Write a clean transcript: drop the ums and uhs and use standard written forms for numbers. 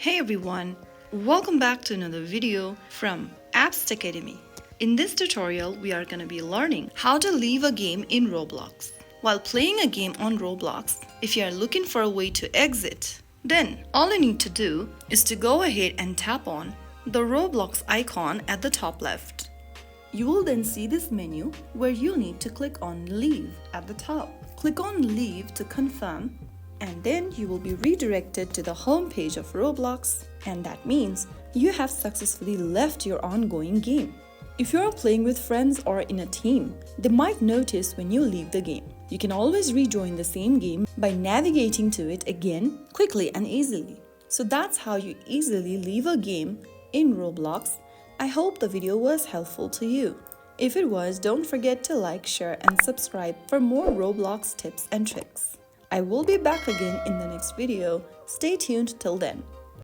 Hey everyone, welcome back to another video from Apps Academy. In this tutorial, we are going to be learning how to leave a game in Roblox. While playing a game on Roblox, if you are looking for a way to exit, then all you need to do is to go ahead and tap on the Roblox icon at the top left. You will then see this menu where you need to click on Leave at the top. Click on Leave to confirm, and then you will be redirected to the home page of Roblox, and that means you have successfully left your ongoing game. If you are playing with friends or in a team, they might notice when you leave the game. You can always rejoin the same game by navigating to it again quickly and easily. So that's how you easily leave a game in Roblox. I hope the video was helpful to you. If it was, don't forget to like, share and subscribe for more Roblox tips and tricks. I will be back again in the next video. Stay tuned till then.